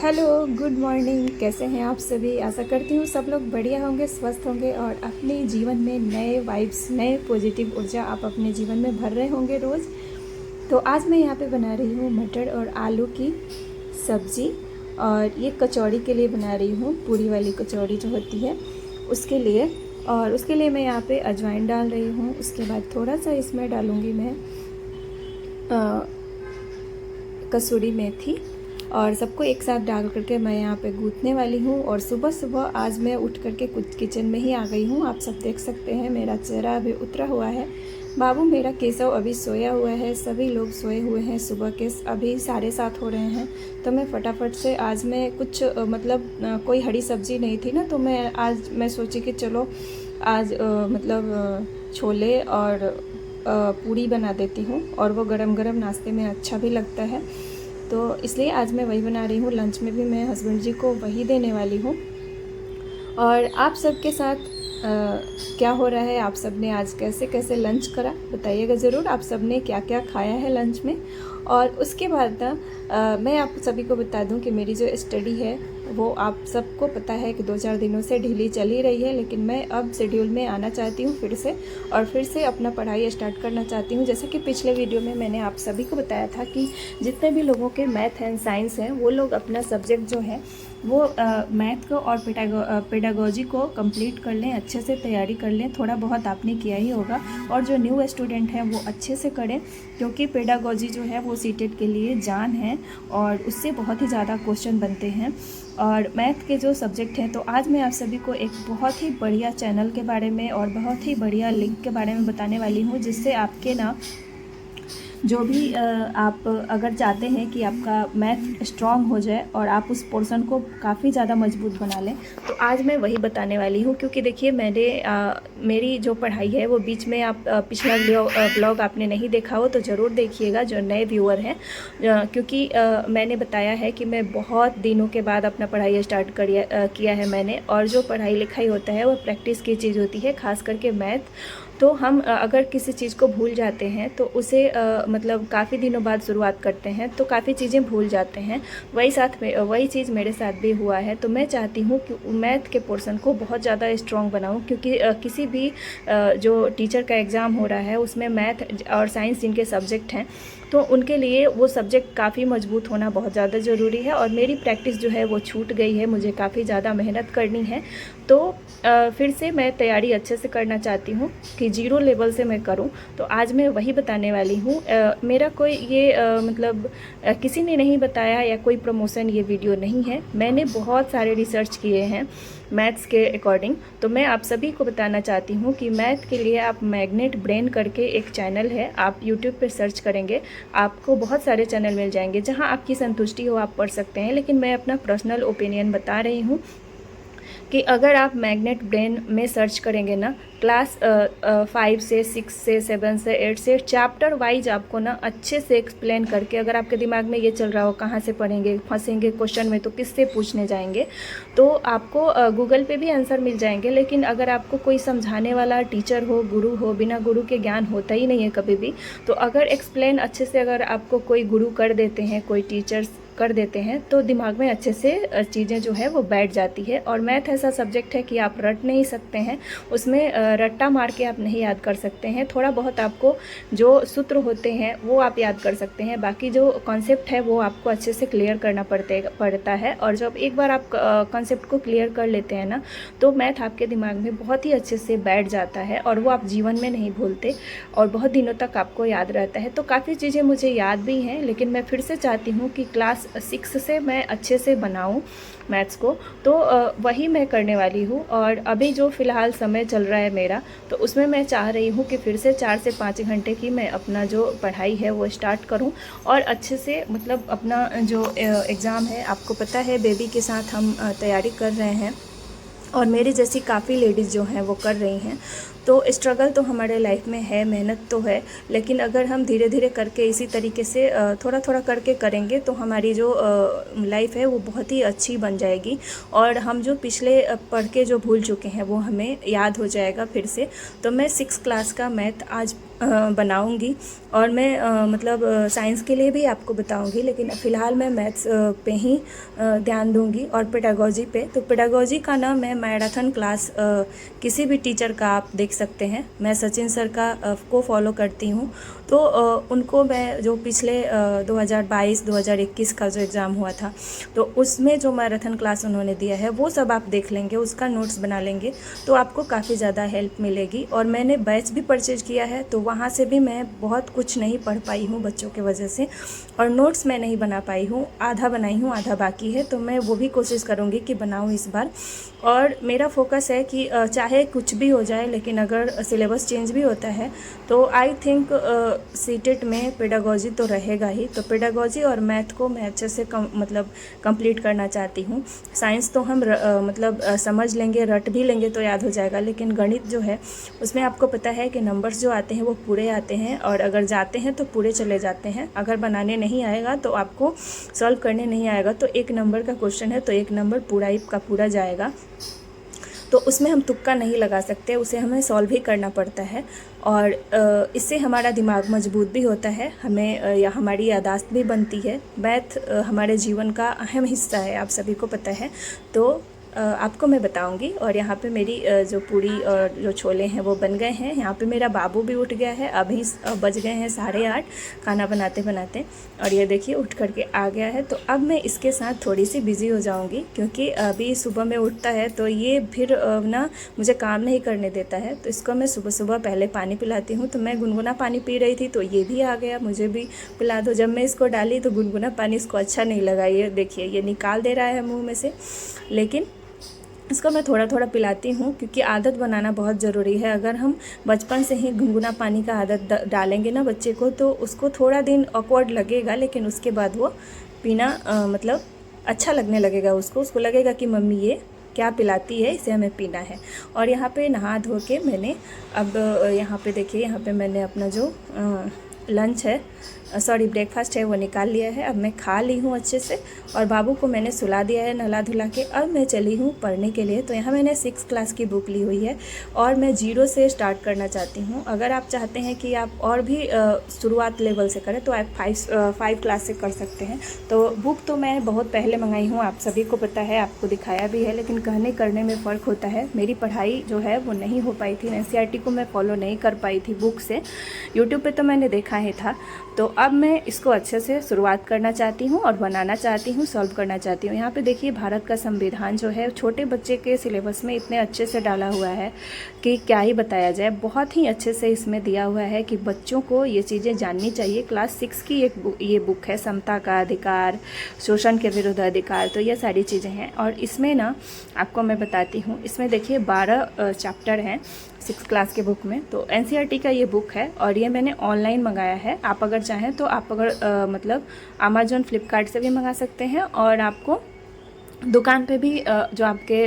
Hello, good morning. कैसे हैं आप सभी? आशा करती हूँ सब लोग बढ़िया होंगे, स्वस्थ होंगे और अपने जीवन में नए वाइब्स, नए पॉजिटिव ऊर्जा आप अपने जीवन में भर रहे होंगे रोज़। तो आज मैं यहाँ पे बना रही हूँ मटर और आलू की सब्ज़ी, और ये कचौड़ी के लिए बना रही हूँ, पूरी वाली कचौड़ी जो होती है उसके लिए। और उसके लिए मैं यहाँ पे अजवाइन डाल रही हूँ। उसके बाद थोड़ा सा इसमें डालूँगी मैं कसूरी मेथी, और सबको एक साथ डाल करके मैं यहाँ पे गूँथने वाली हूँ। और सुबह सुबह आज मैं उठ करके कुछ किचन में ही आ गई हूँ। आप सब देख सकते हैं मेरा चेहरा अभी उतरा हुआ है। बाबू मेरा केशव अभी सोया हुआ है, सभी लोग सोए हुए हैं। सुबह के अभी 7:30 हो रहे हैं। तो मैं फटाफट से आज मैं कुछ कोई हरी सब्जी नहीं थी ना, तो मैं सोची कि चलो आज छोले और पूरी बना देती हूँ, और वो गरम गरम नाश्ते में अच्छा भी लगता है। तो इसलिए आज मैं वही बना रही हूँ। लंच में भी मैं हस्बैंड जी को वही देने वाली हूँ। और आप सबके साथ क्या हो रहा है? आप सब ने आज कैसे कैसे लंच करा, बताइएगा ज़रूर। आप सब ने क्या क्या खाया है लंच में। और उसके बाद मैं आप सभी को बता दूं कि मेरी जो स्टडी है वो आप सबको पता है कि 2-4 दिनों से ढीली चल ही रही है, लेकिन मैं अब शेड्यूल में आना चाहती हूँ फिर से, और फिर से अपना पढ़ाई स्टार्ट करना चाहती हूँ। जैसे कि पिछले वीडियो में मैंने आप सभी को बताया था कि जितने भी लोगों के मैथ एंड साइंस हैं वो लोग अपना सब्जेक्ट जो है वो मैथ को और पेडागोजी को कंप्लीट कर लें, अच्छे से तैयारी कर लें। थोड़ा बहुत आपने किया ही होगा। और जो न्यू स्टूडेंट हैं वो अच्छे से करें, क्योंकि पेडागोजी जो है वो सीटेट के लिए जान है और उससे बहुत ही ज़्यादा क्वेश्चन बनते हैं। और मैथ के जो सब्जेक्ट हैं, तो आज मैं आप सभी को एक बहुत ही बढ़िया चैनल के बारे में और बहुत ही बढ़िया लिंक के बारे में बताने वाली हूँ, जिससे आपके ना जो भी आप अगर चाहते हैं कि आपका मैथ स्ट्रांग हो जाए और आप उस पोर्शन को काफ़ी ज़्यादा मजबूत बना लें, तो आज मैं वही बताने वाली हूँ। क्योंकि देखिए मेरी जो पढ़ाई है वो बीच में आप पिछला ब्लॉग आपने नहीं देखा हो तो ज़रूर देखिएगा, जो नए व्यूअर हैं। क्योंकि मैंने बताया है कि मैं बहुत दिनों के बाद अपना पढ़ाई स्टार्ट किया है मैंने। और जो पढ़ाई लिखाई होता है वो प्रैक्टिस की चीज़ होती है, ख़ास करके मैथ। तो हम अगर किसी चीज़ को भूल जाते हैं तो उसे काफ़ी दिनों बाद शुरुआत करते हैं तो काफ़ी चीज़ें भूल जाते हैं। वही चीज़ मेरे साथ भी हुआ है। तो मैं चाहती हूँ कि मैथ के पोर्शन को बहुत ज़्यादा स्ट्रॉन्ग बनाऊँ, क्योंकि किसी भी जो टीचर का एग्ज़ाम हो रहा है उसमें मैथ और साइंस जिनके सब्जेक्ट हैं तो उनके लिए वो सब्जेक्ट काफ़ी मजबूत होना बहुत ज़्यादा ज़रूरी है। और मेरी प्रैक्टिस जो है वो छूट गई है, मुझे काफ़ी ज़्यादा मेहनत करनी है। तो फिर से मैं तैयारी अच्छे से करना चाहती हूँ कि ज़ीरो लेवल से मैं करूँ। तो आज मैं वही बताने वाली हूँ। मेरा कोई ये किसी ने नहीं बताया या कोई प्रमोशन ये वीडियो नहीं है। मैंने बहुत सारे रिसर्च किए हैं मैथ्स के अकॉर्डिंग। तो मैं आप सभी को बताना चाहती हूँ कि मैथ के लिए आप मैग्नेट ब्रेन करके एक चैनल है, आप यूट्यूब पे सर्च करेंगे, आपको बहुत सारे चैनल मिल जाएंगे जहाँ आपकी संतुष्टि हो आप पढ़ सकते हैं। लेकिन मैं अपना पर्सनल ओपिनियन बता रही हूँ कि अगर आप मैग्नेट ब्रेन में सर्च करेंगे ना, क्लास 5 से 6 से 7 से 8 से चैप्टर वाइज आपको ना अच्छे से एक्सप्लेन करके, अगर आपके दिमाग में ये चल रहा हो कहाँ से पढ़ेंगे, फंसेंगे क्वेश्चन में तो किससे पूछने जाएंगे, तो आपको गूगल पे भी आंसर मिल जाएंगे। लेकिन अगर आपको कोई समझाने वाला टीचर हो, गुरु हो, बिना गुरु के ज्ञान होता ही नहीं है कभी भी। तो अगर एक्सप्लेन अच्छे से अगर आपको कोई गुरु कर देते हैं, कोई टीचर्स कर देते हैं, तो दिमाग में अच्छे से चीज़ें जो है वो बैठ जाती है। और मैथ ऐसा सब्जेक्ट है कि आप रट नहीं सकते हैं, उसमें रट्टा मार के आप नहीं याद कर सकते हैं। थोड़ा बहुत आपको जो सूत्र होते हैं वो आप याद कर सकते हैं, बाकी जो कॉन्सेप्ट है वो आपको अच्छे से क्लियर करना पड़ता है। और जब एक बार आप कॉन्सेप्ट को क्लियर कर लेते हैं ना, तो मैथ आपके दिमाग में बहुत ही अच्छे से बैठ जाता है और वो आप जीवन में नहीं भूलते और बहुत दिनों तक आपको याद रहता है। तो काफ़ी चीज़ें मुझे याद भी हैं, लेकिन मैं फिर से चाहती हूँ कि क्लास 6 से मैं अच्छे से बनाऊं मैथ्स को। तो वही मैं करने वाली हूँ। और अभी जो फ़िलहाल समय चल रहा है मेरा, तो उसमें मैं चाह रही हूँ कि फिर से 4 से 5 घंटे की मैं अपना जो पढ़ाई है वो स्टार्ट करूँ और अच्छे से अपना जो एग्ज़ाम है, आपको पता है बेबी के साथ हम तैयारी कर रहे हैं और मेरी जैसी काफ़ी लेडीज़ जो हैं वो कर रही हैं। तो स्ट्रगल तो हमारे लाइफ में है, मेहनत तो है, लेकिन अगर हम धीरे धीरे करके इसी तरीके से थोड़ा थोड़ा करके करेंगे तो हमारी जो लाइफ है वो बहुत ही अच्छी बन जाएगी। और हम जो पिछले पढ़ के जो भूल चुके हैं वो हमें याद हो जाएगा फिर से। तो मैं 6 क्लास का मैथ आज बनाऊंगी और मैं मतलब साइंस के लिए भी आपको बताऊंगी, लेकिन फ़िलहाल मैं मैथ्स पे ही ध्यान दूंगी और पेडागोजी पे। तो पेडागोजी का ना मैं मैराथन क्लास किसी भी टीचर का आप देख सकते हैं, मैं सचिन सर का को फॉलो करती हूँ। तो उनको मैं जो पिछले 2022-2021 का जो एग्ज़ाम हुआ था, तो उसमें जो मैराथन क्लास उन्होंने दिया है वो सब आप देख लेंगे, उसका नोट्स बना लेंगे तो आपको काफ़ी ज़्यादा हेल्प मिलेगी। और मैंने बैच भी परचेज़ किया है, तो वहाँ से भी मैं बहुत कुछ नहीं पढ़ पाई हूँ बच्चों के वजह से, और नोट्स मैं नहीं बना पाई हूँ, आधा बनाई हूँ आधा बाकी है। तो मैं वो भी कोशिश करूँगी कि बनाऊँ इस बार। और मेरा फोकस है कि चाहे कुछ भी हो जाए, लेकिन अगर सिलेबस चेंज भी होता है तो आई थिंक सीटेट में पेडागोजी तो रहेगा ही। तो पेडागोजी और मैथ को मैं अच्छे से मतलब कंप्लीट करना चाहती हूँ। साइंस तो हम मतलब समझ लेंगे, रट भी लेंगे तो याद हो जाएगा, लेकिन गणित जो है उसमें आपको पता है कि नंबर्स जो आते हैं वो पूरे आते हैं, और अगर जाते हैं तो पूरे चले जाते हैं। अगर बनाने नहीं आएगा तो आपको सॉल्व करने नहीं आएगा, तो 1 नंबर का क्वेश्चन है तो 1 नंबर पूरा ही का पूरा जाएगा। तो उसमें हम तुक्का नहीं लगा सकते, उसे हमें सॉल्व ही करना पड़ता है। और इससे हमारा दिमाग मजबूत भी होता है, हमें या हमारी यादाश्त भी बनती है। मैथ हमारे जीवन का अहम हिस्सा है, आप सभी को पता है। तो आपको मैं बताऊंगी। और यहाँ पे मेरी जो पूड़ी और जो छोले हैं वो बन गए हैं। यहाँ पे मेरा बाबू भी उठ गया है, अभी बज गए हैं 8:30 खाना बनाते बनाते, और ये देखिए उठ करके आ गया है। तो अब मैं इसके साथ थोड़ी सी बिज़ी हो जाऊँगी, क्योंकि अभी सुबह में उठता है तो ये फिर ना मुझे काम नहीं करने देता है। तो इसको मैं सुबह सुबह पहले पानी पिलाती हूँ। तो मैं गुनगुना पानी पी रही थी तो ये भी आ गया, मुझे भी पिला दो। जब मैं इसको डाली तो गुनगुना पानी इसको अच्छा नहीं लगा, ये देखिए ये निकाल दे रहा है मुँह में से। लेकिन इसको मैं थोड़ा थोड़ा पिलाती हूँ, क्योंकि आदत बनाना बहुत ज़रूरी है। अगर हम बचपन से ही गुनगुना पानी का आदत डालेंगे ना बच्चे को, तो उसको थोड़ा दिन ऑकवर्ड लगेगा, लेकिन उसके बाद वो पीना मतलब अच्छा लगने लगेगा उसको लगेगा कि मम्मी ये क्या पिलाती है, इसे हमें पीना है। और यहाँ पे नहा धो के मैंने अब यहाँ पे देखिए, यहाँ पे मैंने अपना जो लंच है, सॉरी ब्रेकफास्ट है, वो निकाल लिया है। अब मैं खा ली हूँ अच्छे से, और बाबू को मैंने सुला दिया है नहला धुला के। अब मैं चली हूँ पढ़ने के लिए। तो यहाँ मैंने 6 क्लास की बुक ली हुई है, और मैं 0 से स्टार्ट करना चाहती हूँ। अगर आप चाहते हैं कि आप और भी शुरुआत लेवल से करें तो आप 5 क्लास से कर सकते हैं। तो बुक तो मैं बहुत पहले मंगाई हूँ, आप सभी को पता है, आपको दिखाया भी है, लेकिन कहने करने में फ़र्क होता है। मेरी पढ़ाई जो है वो नहीं हो पाई थी, NCERT को मैं फॉलो नहीं कर पाई थी बुक से। यूट्यूब पे तो मैंने देखा ही था। तो अब मैं इसको अच्छे से शुरुआत करना चाहती हूँ और बनाना चाहती हूँ, सॉल्व करना चाहती हूँ। यहाँ पे देखिए भारत का संविधान जो है छोटे बच्चे के सिलेबस में इतने अच्छे से डाला हुआ है कि क्या ही बताया जाए। बहुत ही अच्छे से इसमें दिया हुआ है कि बच्चों को ये चीज़ें जाननी चाहिए। क्लास 6 की ये बुक है, समता का अधिकार, शोषण के विरुद्ध अधिकार, तो ये सारी चीज़ें हैं। और इसमें ना आपको मैं बताती हूँ, इसमें देखिए 12 चैप्टर हैं 6 क्लास के बुक में। तो NCERT का ये बुक है, और ये मैंने ऑनलाइन मंगाया है। आप अगर चाहें तो आप अगर मतलब अमेजोन फ्लिपकार्ट से भी मंगा सकते हैं, और आपको दुकान पे भी जो आपके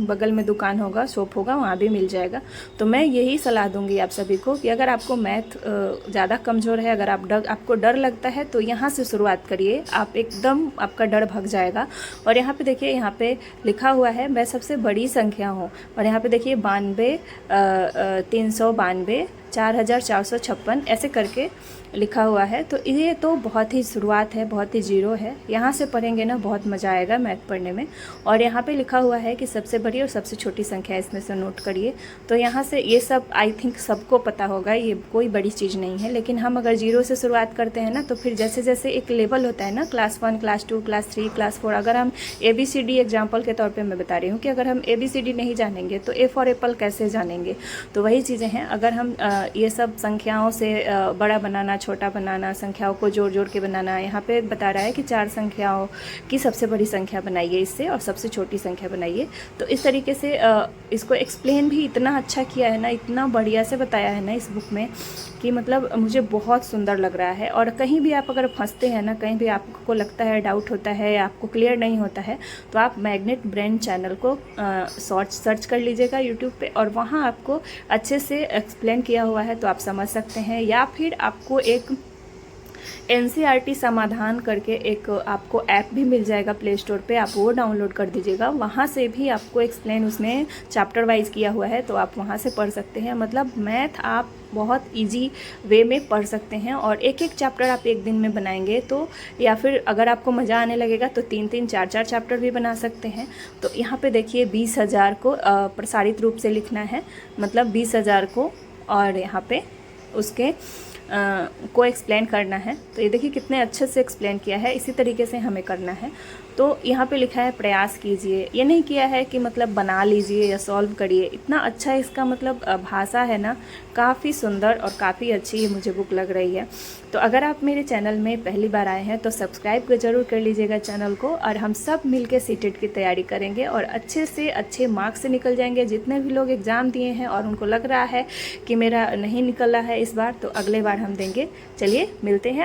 बगल में दुकान होगा, शॉप होगा, वहाँ भी मिल जाएगा। तो मैं यही सलाह दूंगी आप सभी को कि अगर आपको मैथ ज़्यादा कमज़ोर है, अगर आपको डर लगता है, तो यहाँ से शुरुआत करिए, आप एकदम आपका डर भाग जाएगा। और यहाँ पे देखिए, यहाँ पे लिखा हुआ है मैं सबसे बड़ी संख्या हूँ, और यहाँ पे देखिए 92, 392, 4456 ऐसे करके लिखा हुआ है। तो ये तो बहुत ही शुरुआत है, बहुत ही जीरो है। यहाँ से पढ़ेंगे ना बहुत मज़ा आएगा मैथ पढ़ने में। और यहाँ पे लिखा हुआ है कि सबसे बड़ी और सबसे छोटी संख्या, इसमें से नोट करिए। तो यहाँ से ये सब आई थिंक सबको पता होगा, ये कोई बड़ी चीज़ नहीं है। लेकिन हम अगर 0 से शुरुआत करते हैं ना, तो फिर जैसे जैसे एक लेवल होता है ना, क्लास 1, क्लास 2, क्लास 3, क्लास 4, अगर हम ABCD एग्जाम्पल के तौर पर मैं बता रही हूँ कि अगर हम ABCD नहीं जानेंगे तो A फॉर एप्पल कैसे जानेंगे। तो वही चीज़ें हैं। अगर हम ये सब संख्याओं से बड़ा बनाना, छोटा बनाना, संख्याओं को जोड़ जोड़ के बनाना, यहाँ पे बता रहा है कि 4 संख्याओं की सबसे बड़ी संख्या बनाइए इससे, और सबसे छोटी संख्या बनाइए। तो इस तरीके से इसको एक्सप्लेन भी इतना अच्छा किया है ना, इतना बढ़िया से बताया है ना इस बुक में, कि मतलब मुझे बहुत सुंदर लग रहा है। और कहीं भी आप अगर फंसते हैं ना, कहीं भी आपको लगता है, डाउट होता है, आपको क्लियर नहीं होता है, तो आप मैग्नेट ब्रेन चैनल को सर्च कर लीजिएगा यूट्यूब पे, और वहाँ आपको अच्छे से एक्सप्लेन किया हुआ है, तो आप समझ सकते हैं। या फिर आपको एक NCERT समाधान करके एक आपको ऐप भी मिल जाएगा प्ले स्टोर पे, आप वो डाउनलोड कर दीजिएगा। वहाँ से भी आपको एक्सप्लेन उसमें चैप्टर वाइज किया हुआ है, तो आप वहाँ से पढ़ सकते हैं। मतलब मैथ आप बहुत इजी वे में पढ़ सकते हैं। और एक एक चैप्टर आप एक दिन में बनाएंगे तो, या फिर अगर आपको मज़ा आने लगेगा तो 3-3 4-4 चैप्टर भी बना सकते हैं। तो यहाँ पे देखिए 20,000 को प्रसारित रूप से लिखना है, मतलब 20,000 को, और यहाँ पे उसके को एक्सप्लेन करना है। तो ये देखिए कितने अच्छे से एक्सप्लेन किया है, इसी तरीके से हमें करना है। तो यहाँ पे लिखा है प्रयास कीजिए, ये नहीं किया है कि मतलब बना लीजिए या सॉल्व करिए। इतना अच्छा इसका मतलब भाषा है ना, काफ़ी सुंदर और काफ़ी अच्छी ये मुझे बुक लग रही है। तो अगर आप मेरे चैनल में पहली बार आए हैं तो सब्सक्राइब ज़रूर कर लीजिएगा चैनल को, और हम सब मिलकर सीटेट की तैयारी करेंगे और अच्छे से अच्छे मार्क्स से निकल जाएंगे। जितने भी लोग एग्ज़ाम दिए हैं और उनको लग रहा है कि मेरा नहीं निकल रहा है इस बार, तो अगले बार हम देंगे। चलिए मिलते हैं।